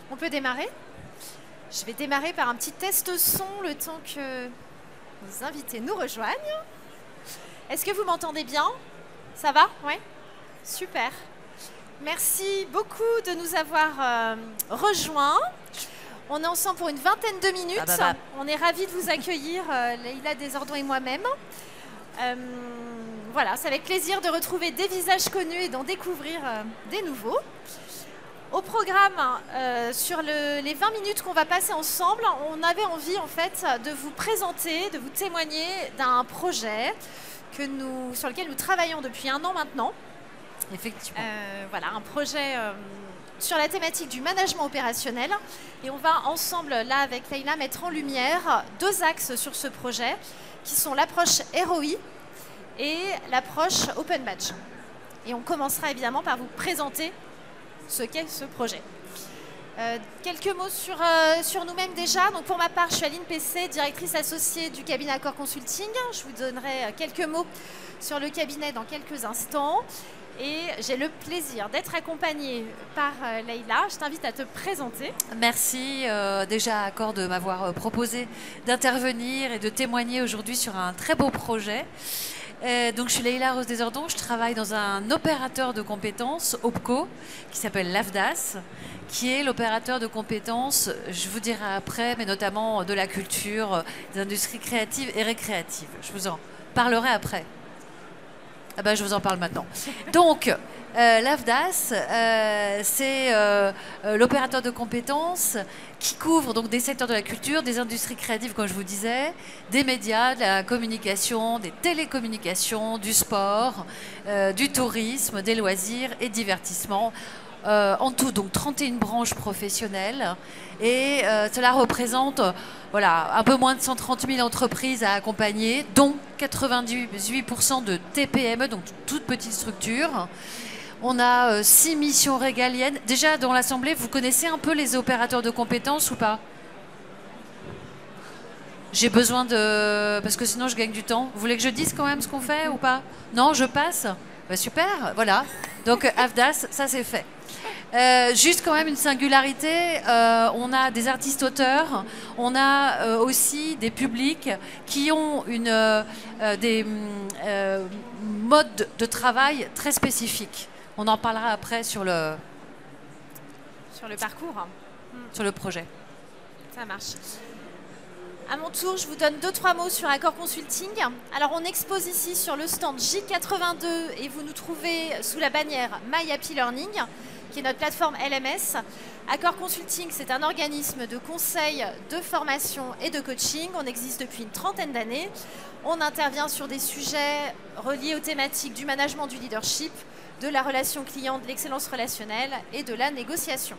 On peut démarrer? Je vais démarrer par un petit test son le temps que nos invités nous rejoignent. Est-ce que vous m'entendez bien? Ça va? Oui? Super. Merci beaucoup de nous avoir rejoints. On est ensemble pour une vingtaine de minutes. On est ravis de vous accueillir, Leïla Desordons et moi-même. Voilà, c'est avec plaisir de retrouver des visages connus et d'en découvrir des nouveaux. Au programme, sur les 20 minutes qu'on va passer ensemble, on avait envie en fait de vous présenter, de vous témoigner d'un projet sur lequel nous travaillons depuis 1 an maintenant. Effectivement. Voilà, un projet sur la thématique du management opérationnel. Et on va ensemble, là avec Leïla, mettre en lumière 2 axes sur ce projet, qui sont l'approche ROI et l'approche Open Badge. Et on commencera évidemment par vous présenter ce qu'est ce projet. Quelques mots sur nous-mêmes déjà. Donc pour ma part, je suis Aline Pessé, directrice associée du cabinet Accor Consulting. Je vous donnerai quelques mots sur le cabinet dans quelques instants. Et j'ai le plaisir d'être accompagnée par Leïla. Je t'invite à te présenter. Merci déjà à Accor de m'avoir proposé d'intervenir et de témoigner aujourd'hui sur un très beau projet. Donc je suis Leïla Rose Desordons, je travaille dans un opérateur de compétences, OPCO, qui s'appelle l'AFDAS, qui est l'opérateur de compétences, je vous dirai après, mais notamment de la culture, des industries créatives et récréatives. Je vous en parlerai après. Ah ben, je vous en parle maintenant. Donc, l'AFDAS, c'est l'opérateur de compétences qui couvre donc des secteurs de la culture, des industries créatives, comme je vous disais, des médias, de la communication, des télécommunications, du sport, du tourisme, des loisirs et divertissements. En tout, donc 31 branches professionnelles. Et cela représente voilà, un peu moins de 130 000 entreprises à accompagner, dont 98% de TPME, donc toutes petites structures. On a 6 missions régaliennes. Déjà, dans l'Assemblée, vous connaissez un peu les opérateurs de compétences ou pas? J'ai besoin de... Parce que sinon, je gagne du temps. Vous voulez que je dise quand même ce qu'on fait ou pas? Non, je passe? Bah, super, voilà. Donc, AFDAS, ça c'est fait. Juste quand même une singularité, on a des artistes-auteurs, on a aussi des publics qui ont des modes de travail très spécifiques. On en parlera après sur le parcours. Sur le projet. Ça marche. À mon tour, je vous donne 2-3 mots sur Accor Consulting. Alors, on expose ici sur le stand J82 et vous nous trouvez sous la bannière My Happy Learning, qui est notre plateforme LMS. Accor Consulting, c'est un organisme de conseil, de formation et de coaching. On existe depuis une 30aine d'années. On intervient sur des sujets reliés aux thématiques du management du leadership, de la relation client, de l'excellence relationnelle et de la négociation.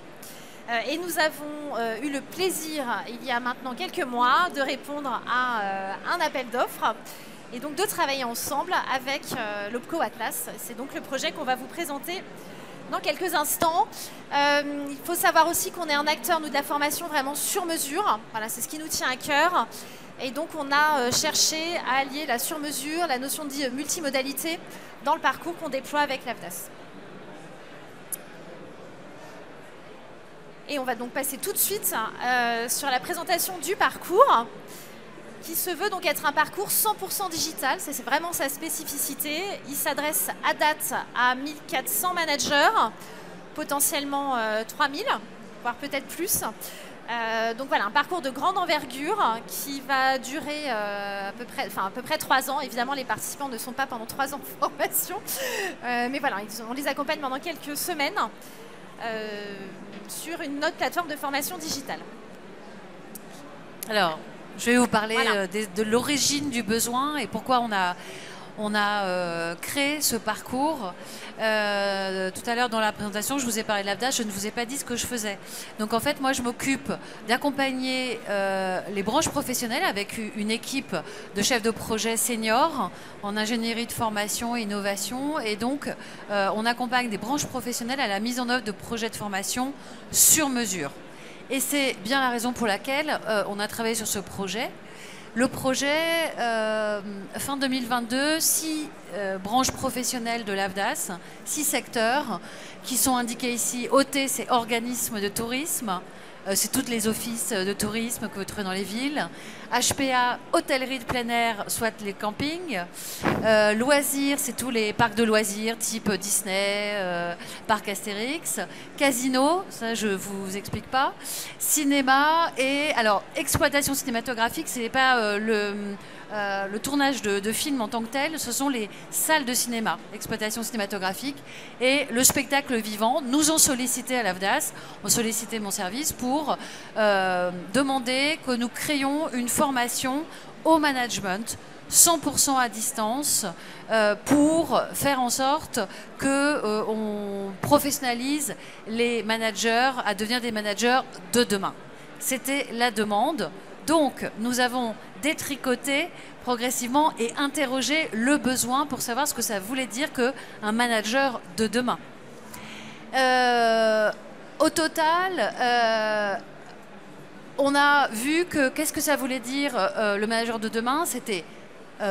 Et nous avons eu le plaisir, il y a maintenant quelques mois, de répondre à un appel d'offres et donc de travailler ensemble avec l'OPCO Atlas. C'est donc le projet qu'on va vous présenter dans quelques instants. Il faut savoir aussi qu'on est un acteur, nous, de la formation vraiment sur mesure. Voilà, c'est ce qui nous tient à cœur. Et donc, on a cherché à allier la sur-mesure, la notion de multimodalité dans le parcours qu'on déploie avec l'AFDAS. Et on va donc passer tout de suite sur la présentation du parcours, qui se veut donc être un parcours 100% digital. C'est vraiment sa spécificité. Il s'adresse à date à 1400 managers, potentiellement 3000, voire peut-être plus. Donc voilà, un parcours de grande envergure qui va durer à peu près 3 ans. Évidemment, les participants ne sont pas pendant 3 ans de formation, mais voilà, on les accompagne pendant quelques semaines sur une autre plateforme de formation digitale. Alors, je vais vous parler de l'origine du besoin et pourquoi on a créé ce parcours. Tout à l'heure dans la présentation, je vous ai parlé de l'AFDAS, je ne vous ai pas dit ce que je faisais. Donc en fait, moi, je m'occupe d'accompagner les branches professionnelles avec une équipe de chefs de projet seniors en ingénierie de formation et innovation. Et donc, on accompagne des branches professionnelles à la mise en œuvre de projets de formation sur mesure. Et c'est bien la raison pour laquelle on a travaillé sur ce projet. Le projet, fin 2022, 6 branches professionnelles de l'AFDAS, 6 secteurs qui sont indiqués ici. OT, c'est organisme de tourisme. C'est toutes les offices de tourisme que vous trouvez dans les villes. HPA, hôtellerie de plein air, soit les campings. Loisirs, c'est tous les parcs de loisirs, type Disney, parc Astérix. Casino, ça je vous explique pas. Cinéma et alors exploitation cinématographique, c'est pas le tournage de films en tant que tel, ce sont les salles de cinéma, exploitation cinématographique et le spectacle vivant. Nous ont sollicité à l'AFDAS, ont sollicité mon service pour demander que nous créions une formation au management 100% à distance pour faire en sorte qu'on professionnalise les managers à devenir des managers de demain. C'était la demande. Donc, nous avons détricoté progressivement et interrogé le besoin pour savoir ce que ça voulait dire qu'un manager de demain. Au total, on a vu que qu'est-ce que ça voulait dire le manager de demain, c'était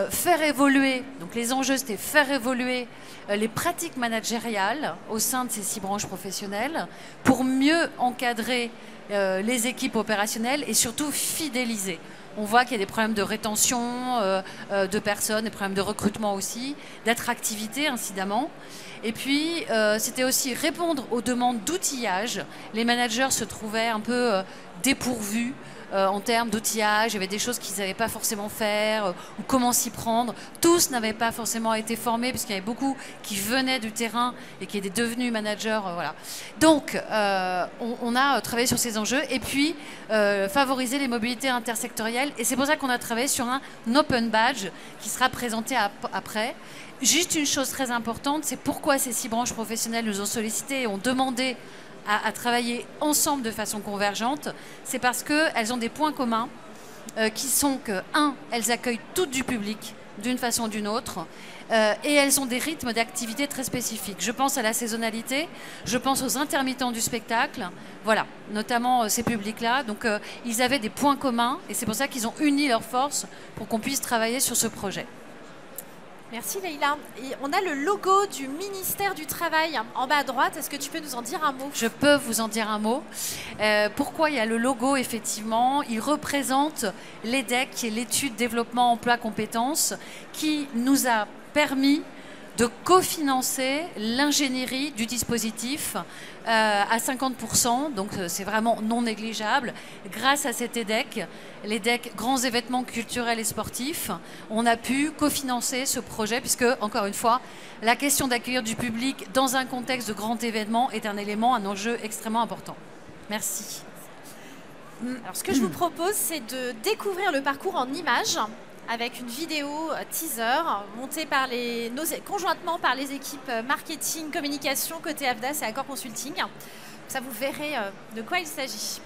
faire évoluer, donc les enjeux c'était faire évoluer les pratiques managériales au sein de ces 6 branches professionnelles pour mieux encadrer les équipes opérationnelles et surtout fidéliser. On voit qu'il y a des problèmes de rétention de personnes, des problèmes de recrutement aussi, d'attractivité incidemment. Et puis, c'était aussi répondre aux demandes d'outillage. Les managers se trouvaient un peu dépourvus en termes d'outillage. Il y avait des choses qu'ils ne savaient pas forcément faire ou comment s'y prendre. Tous n'avaient pas forcément été formés puisqu'il y avait beaucoup qui venaient du terrain et qui étaient devenus managers. Voilà. Donc, on a travaillé sur ces enjeux et puis favoriser les mobilités intersectorielles. Et c'est pour ça qu'on a travaillé sur un open badge qui sera présenté après. Juste une chose très importante, c'est pourquoi ces 6 branches professionnelles nous ont sollicité et ont demandé à travailler ensemble de façon convergente. C'est parce qu'elles ont des points communs qui sont que, 1, elles accueillent toutes du public d'une façon ou d'une autre et elles ont des rythmes d'activité très spécifiques. Je pense à la saisonnalité, je pense aux intermittents du spectacle, voilà, notamment ces publics-là. Donc ils avaient des points communs et c'est pour ça qu'ils ont uni leurs forces pour qu'on puisse travailler sur ce projet. Merci Leïla. Et on a le logo du ministère du Travail en bas à droite. Est-ce que tu peux nous en dire un mot? Je peux vous en dire un mot. Pourquoi il y a le logo, effectivement? Il représente l'EDEC, qui est l'étude développement emploi compétences, qui nous a permis de cofinancer l'ingénierie du dispositif à 50%, donc c'est vraiment non négligeable. Grâce à cet EDEC, l'EDEC Grands événements culturels et sportifs, on a pu cofinancer ce projet puisque, encore une fois, la question d'accueillir du public dans un contexte de grand événement est un élément, un enjeu extrêmement important. Merci. Alors, ce que je vous propose, c'est de découvrir le parcours en images avec une vidéo teaser montée conjointement par les équipes marketing, communication côté AFDAS et Accor Consulting. Ça, vous verrez de quoi il s'agit.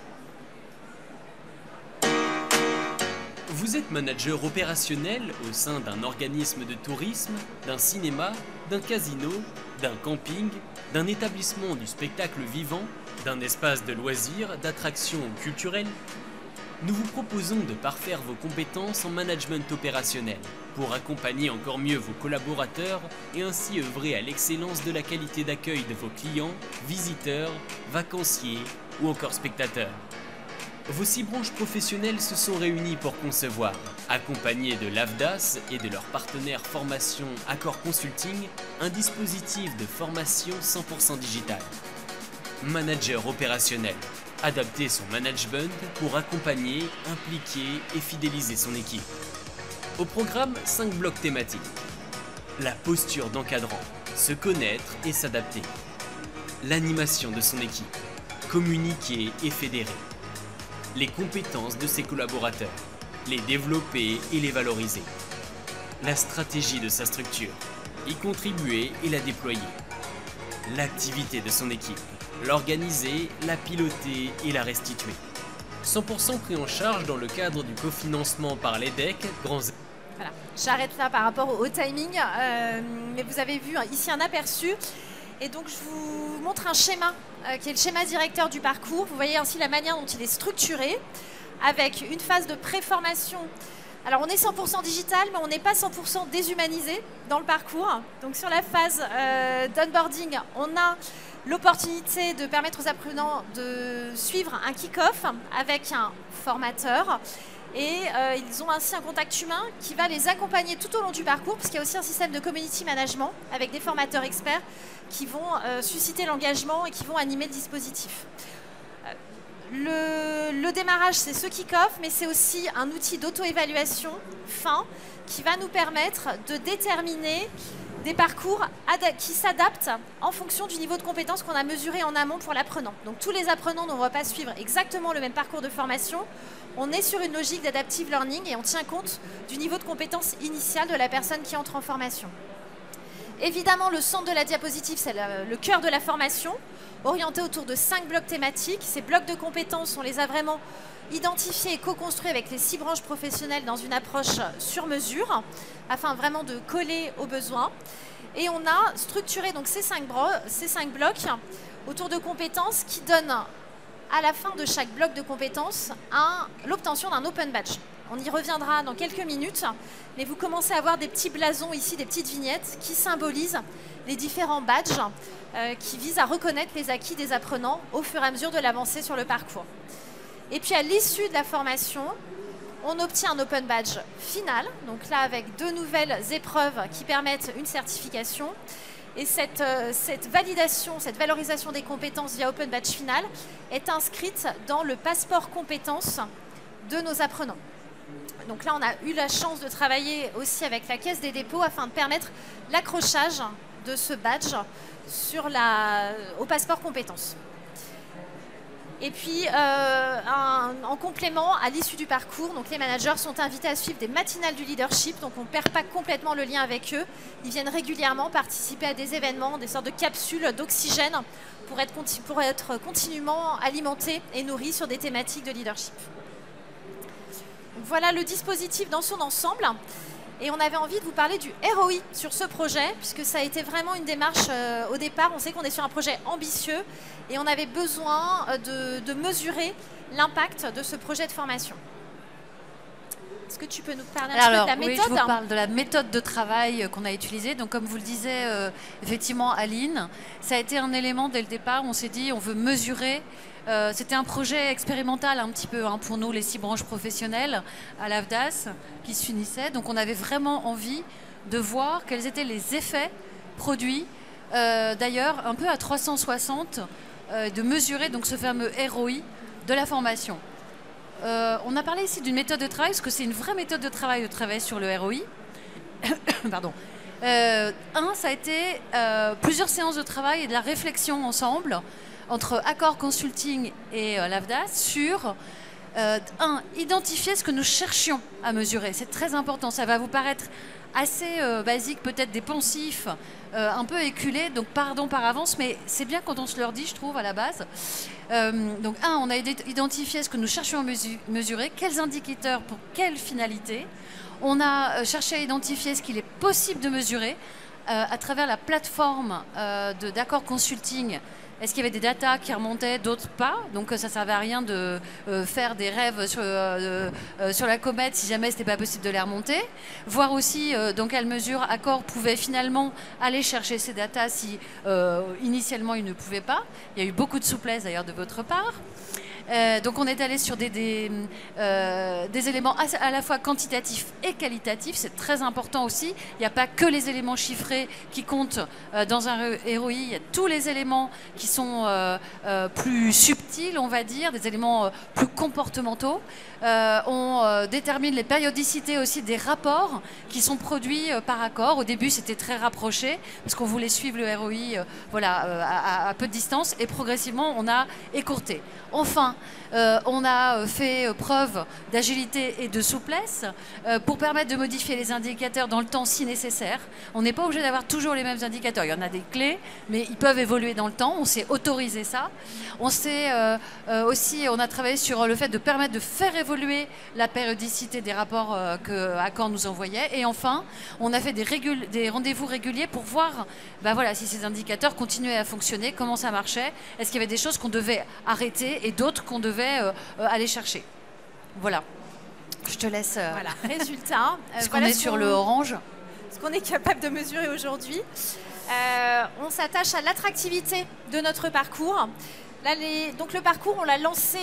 Vous êtes manager opérationnel au sein d'un organisme de tourisme, d'un cinéma, d'un casino, d'un camping, d'un établissement du spectacle vivant, d'un espace de loisirs, d'attractions culturelles. Nous vous proposons de parfaire vos compétences en management opérationnel pour accompagner encore mieux vos collaborateurs et ainsi œuvrer à l'excellence de la qualité d'accueil de vos clients, visiteurs, vacanciers ou encore spectateurs. Vos 6 branches professionnelles se sont réunies pour concevoir, accompagnés de l'AFDAS et de leur partenaire formation Accor Consulting, un dispositif de formation 100% digital. Manager opérationnel. Adapter son management pour accompagner, impliquer et fidéliser son équipe. Au programme, 5 blocs thématiques. La posture d'encadrant, se connaître et s'adapter. L'animation de son équipe, communiquer et fédérer. Les compétences de ses collaborateurs, les développer et les valoriser. La stratégie de sa structure, y contribuer et la déployer. L'activité de son équipe, l'organiser, la piloter et la restituer. 100% pris en charge dans le cadre du cofinancement par l'EDEC Grands. Voilà, j'arrête là par rapport au timing, mais vous avez vu ici un aperçu. Et donc je vous montre un schéma qui est le schéma directeur du parcours. Vous voyez ainsi la manière dont il est structuré, avec une phase de préformation Alors on est 100% digital, mais on n'est pas 100% déshumanisé dans le parcours. Donc sur la phase d'onboarding, on a l'opportunité de permettre aux apprenants de suivre un kick-off avec un formateur. Et ils ont ainsi un contact humain qui va les accompagner tout au long du parcours, parce qu'il y a aussi un système de community management avec des formateurs experts qui vont susciter l'engagement et qui vont animer le dispositif. Le démarrage, c'est ce kick-off, mais c'est aussi un outil d'auto-évaluation fin qui va nous permettre de déterminer des parcours qui s'adaptent en fonction du niveau de compétence qu'on a mesuré en amont pour l'apprenant. Donc tous les apprenants ne vont pas suivre exactement le même parcours de formation. On est sur une logique d'adaptive learning et on tient compte du niveau de compétence initial de la personne qui entre en formation. Évidemment, le centre de la diapositive, c'est le cœur de la formation, orienté autour de 5 blocs thématiques. Ces blocs de compétences, on les a vraiment identifiés et co-construits avec les 6 branches professionnelles dans une approche sur mesure, afin vraiment de coller aux besoins. Et on a structuré donc ces 5 blocs autour de compétences qui donnent à la fin de chaque bloc de compétences l'obtention d'un open badge. On y reviendra dans quelques minutes, mais vous commencez à voir des petits blasons ici, des petites vignettes qui symbolisent les différents badges qui visent à reconnaître les acquis des apprenants au fur et à mesure de l'avancée sur le parcours. Et puis à l'issue de la formation, on obtient un open badge final, donc là avec 2 nouvelles épreuves qui permettent une certification. Et cette validation, cette valorisation des compétences via open badge final est inscrite dans le passeport compétences de nos apprenants. Donc là, on a eu la chance de travailler aussi avec la Caisse des dépôts afin de permettre l'accrochage de ce badge au passeport compétences. Et puis, en complément, à l'issue du parcours, donc les managers sont invités à suivre des matinales du leadership, donc on ne perd pas complètement le lien avec eux. Ils viennent régulièrement participer à des événements, des sortes de capsules d'oxygène pour être continuellement alimentés et nourris sur des thématiques de leadership. Donc voilà le dispositif dans son ensemble. Et on avait envie de vous parler du ROI sur ce projet, puisque ça a été vraiment une démarche au départ. On sait qu'on est sur un projet ambitieux et on avait besoin de mesurer l'impact de ce projet de formation. Est-ce que tu peux nous parler un petit peu de la méthode? Oui, je vous parle de la méthode de travail qu'on a utilisée. Donc, comme vous le disiez, effectivement, Aline, ça a été un élément dès le départ. On s'est dit, on veut mesurer. C'était un projet expérimental un petit peu pour nous, les 6 branches professionnelles à l'AFDAS qui s'unissaient. Donc, on avait vraiment envie de voir quels étaient les effets produits, d'ailleurs, un peu à 360, de mesurer donc, ce fameux ROI de la formation. On a parlé ici d'une méthode de travail, parce que c'est une vraie méthode de travailler sur le ROI. Pardon. Ça a été plusieurs séances de travail et de la réflexion ensemble entre Accor Consulting et l'AFDAS sur identifier ce que nous cherchions à mesurer. C'est très important. Ça va vous paraître assez basique, peut-être des poncifs, un peu éculés, donc pardon par avance, mais c'est bien quand on se leur dit, je trouve, à la base. Donc, on a identifié ce que nous cherchions à mesurer, quels indicateurs pour quelle finalité. On a cherché à identifier ce qu'il est possible de mesurer à travers la plateforme d'Accor Consulting. Est-ce qu'il y avait des datas qui remontaient, d'autres pas? Donc ça ne servait à rien de faire des rêves sur la comète si jamais ce n'était pas possible de les remonter. Voir aussi dans quelle mesure Accor pouvait finalement aller chercher ces datas si initialement il ne pouvait pas. Il y a eu beaucoup de souplesse d'ailleurs de votre part. Donc on est allé sur des éléments à la fois quantitatifs et qualitatifs, c'est très important aussi. Il n'y a pas que les éléments chiffrés qui comptent dans un ROI, il y a tous les éléments qui sont plus subtils, on va dire, des éléments plus comportementaux. On détermine les périodicités aussi des rapports qui sont produits par Accor. Au début, c'était très rapproché parce qu'on voulait suivre le ROI à peu de distance et progressivement, on a écourté. Enfin, on a fait preuve d'agilité et de souplesse pour permettre de modifier les indicateurs dans le temps si nécessaire. On n'est pas obligé d'avoir toujours les mêmes indicateurs. Il y en a des clés, mais ils peuvent évoluer dans le temps. On s'est autorisé ça. On a travaillé sur le fait de permettre de faire évoluer la périodicité des rapports que Accor nous envoyait. Et enfin, on a fait des rendez-vous réguliers pour voir si ces indicateurs continuaient à fonctionner, comment ça marchait, est-ce qu'il y avait des choses qu'on devait arrêter et d'autres qu'on devait aller chercher. Voilà. Je te laisse. Voilà, résultat. Est-ce qu'on est sur le orange? Ce qu'on est capable de mesurer aujourd'hui. On s'attache à l'attractivité de notre parcours. Là, donc le parcours, on l'a lancé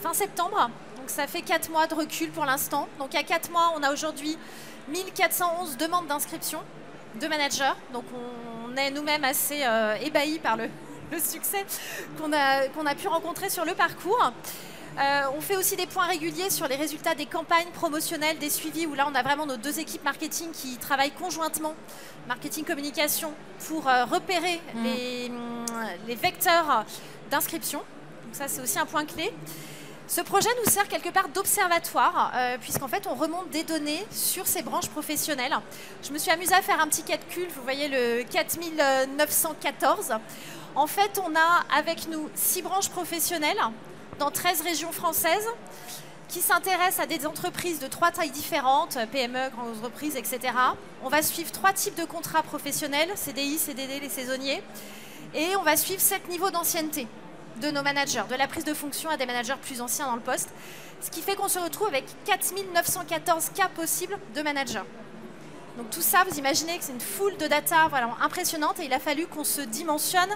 fin septembre. Donc ça fait 4 mois de recul pour l'instant. Donc à 4 mois, on a aujourd'hui 1411 demandes d'inscription de managers. Donc on est nous-mêmes assez ébahis par le succès qu'on a pu rencontrer sur le parcours. On fait aussi des points réguliers sur les résultats des campagnes promotionnelles, des suivis, où là on a vraiment nos 2 équipes marketing qui travaillent conjointement, marketing communication, pour repérer les vecteurs d'inscription. Donc ça c'est aussi un point clé. Ce projet nous sert quelque part d'observatoire, puisqu'en fait on remonte des données sur ces branches professionnelles. Je me suis amusée à faire un petit calcul, vous voyez le 4914. En fait on a avec nous 6 branches professionnelles dans 13 régions françaises qui s'intéressent à des entreprises de 3 tailles différentes, PME, grandes entreprises, etc. On va suivre 3 types de contrats professionnels, CDI, CDD, les saisonniers, et on va suivre 7 niveaux d'ancienneté de nos managers, de la prise de fonction à des managers plus anciens dans le poste, ce qui fait qu'on se retrouve avec 4914 cas possibles de managers. Donc tout ça, vous imaginez que c'est une foule de data voilà, impressionnante, et il a fallu qu'on se dimensionne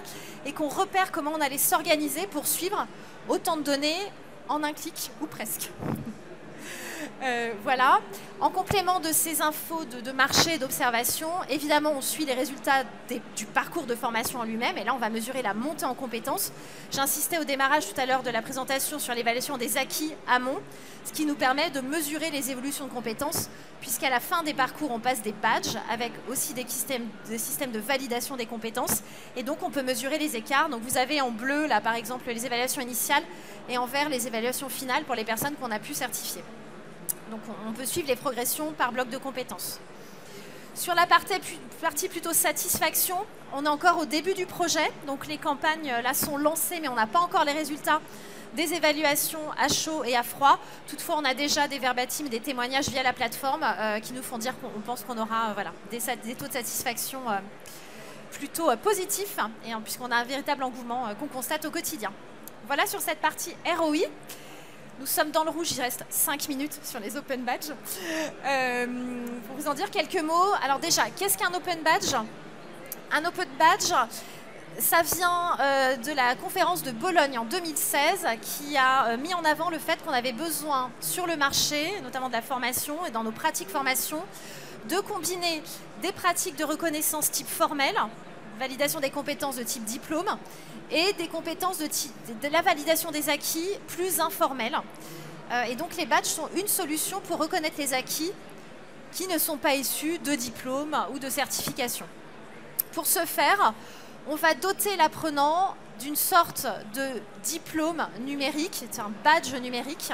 et qu'on repère comment on allait s'organiser pour suivre autant de données en un clic, ou presque. Voilà. En complément de ces infos de marché et d'observation, évidemment, on suit les résultats du parcours de formation en lui-même. Et là, on va mesurer la montée en compétences. J'insistais au démarrage tout à l'heure de la présentation sur l'évaluation des acquis amont, ce qui nous permet de mesurer les évolutions de compétences, puisqu'à la fin des parcours, on passe des badges avec aussi des systèmes de validation des compétences. Et donc, on peut mesurer les écarts. Donc, vous avez en bleu, là, par exemple, les évaluations initiales, et en vert, les évaluations finales pour les personnes qu'on a pu certifier. Donc on peut suivre les progressions par bloc de compétences. Sur la partie plutôt satisfaction, on est encore au début du projet. Donc les campagnes là sont lancées, mais on n'a pas encore les résultats des évaluations à chaud et à froid. Toutefois, on a déjà des verbatims et des témoignages via la plateforme qui nous font dire qu'on pense qu'on aura des taux de satisfaction plutôt positifs, et puisqu'on a un véritable engouement qu'on constate au quotidien. Voilà sur cette partie ROI. Nous sommes dans le rouge, il reste 5 minutes sur les Open Badges. Pour vous en dire quelques mots, alors déjà, qu'est-ce qu'un Open Badge? Un Open Badge, ça vient de la conférence de Bologne en 2016 qui a mis en avant le fait qu'on avait besoin sur le marché, notamment de la formation et dans nos pratiques formation, de combiner des pratiques de reconnaissance type formel, validation des compétences de type diplôme, et des compétences de la validation des acquis plus informelles. Et donc les badges sont une solution pour reconnaître les acquis qui ne sont pas issus de diplômes ou de certifications. Pour ce faire, on va doter l'apprenant d'une sorte de diplôme numérique, c'est un badge numérique.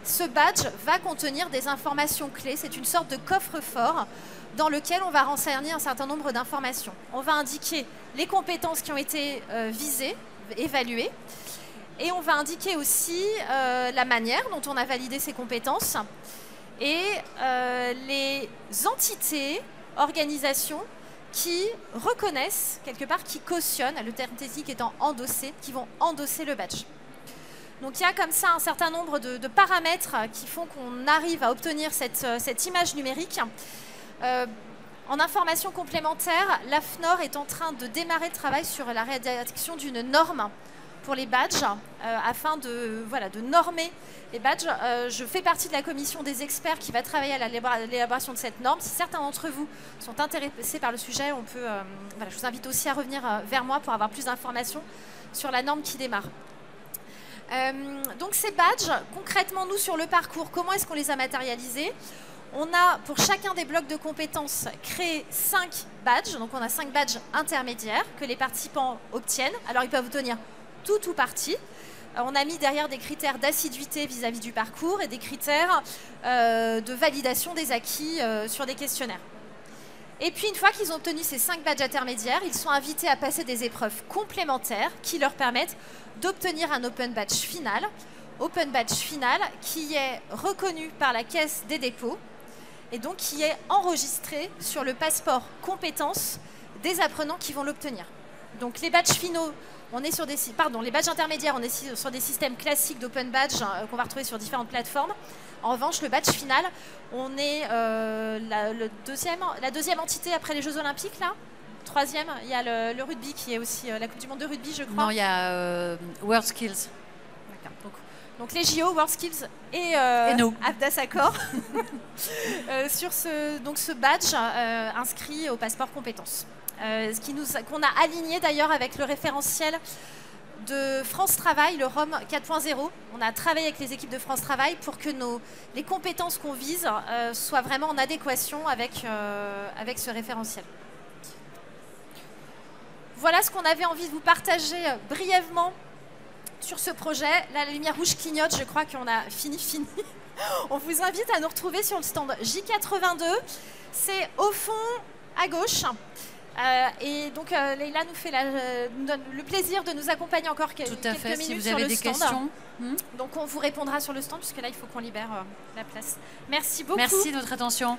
Ce badge va contenir des informations clés, c'est une sorte de coffre-fort dans lequel on va renseigner un certain nombre d'informations. On va indiquer les compétences qui ont été visées, évaluées, et on va indiquer aussi la manière dont on a validé ces compétences et les entités, organisations qui reconnaissent, quelque part, qui cautionnent, le terme technique étant endosser, qui vont endosser le badge. Donc il y a comme ça un certain nombre de paramètres qui font qu'on arrive à obtenir cette image numérique. En information complémentaire, l'AFNOR est en train de démarrer le travail sur la rédaction d'une norme pour les badges afin de normer les badges. Je fais partie de la commission des experts qui va travailler à l'élaboration de cette norme. Si certains d'entre vous sont intéressés par le sujet, je vous invite aussi à revenir vers moi pour avoir plus d'informations sur la norme qui démarre. Donc ces badges, concrètement, nous sur le parcours, comment est-ce qu'on les a matérialisés? On a, pour chacun des blocs de compétences, créé 5 badges. Donc, on a 5 badges intermédiaires que les participants obtiennent. Alors, ils peuvent obtenir tout ou partie. On a mis derrière des critères d'assiduité vis-à-vis du parcours et des critères de validation des acquis sur des questionnaires. Et puis, une fois qu'ils ont obtenu ces 5 badges intermédiaires, ils sont invités à passer des épreuves complémentaires qui leur permettent d'obtenir un Open Badge final. Open Badge final qui est reconnu par la Caisse des dépôts et donc qui est enregistré sur le passeport compétences des apprenants qui vont l'obtenir. Donc les badges finaux on est sur des, les badges intermédiaires, on est sur des systèmes classiques d'open badge qu'on va retrouver sur différentes plateformes. En revanche, le badge final, on est la deuxième entité après les Jeux Olympiques, là. Troisième, il y a le rugby qui est aussi la Coupe du Monde de rugby, je crois. Non, il y a World Skills. Donc les JO, World Skills et nous. Avdas Accor sur ce badge inscrit au passeport compétences. Qu'on a aligné d'ailleurs avec le référentiel de France Travail, le ROM 4.0. On a travaillé avec les équipes de France Travail pour que les compétences qu'on vise soient vraiment en adéquation avec ce référentiel. Voilà ce qu'on avait envie de vous partager brièvement sur ce projet. Là, la lumière rouge clignote, je crois qu'on a fini. On vous invite à nous retrouver sur le stand J82. C'est au fond à gauche. Et donc Leïla nous donne le plaisir de nous accompagner encore quelques minutes sur le stand. Tout à fait, si vous avez des questions. Donc on vous répondra sur le stand, puisque là il faut qu'on libère la place. Merci beaucoup. Merci de votre attention.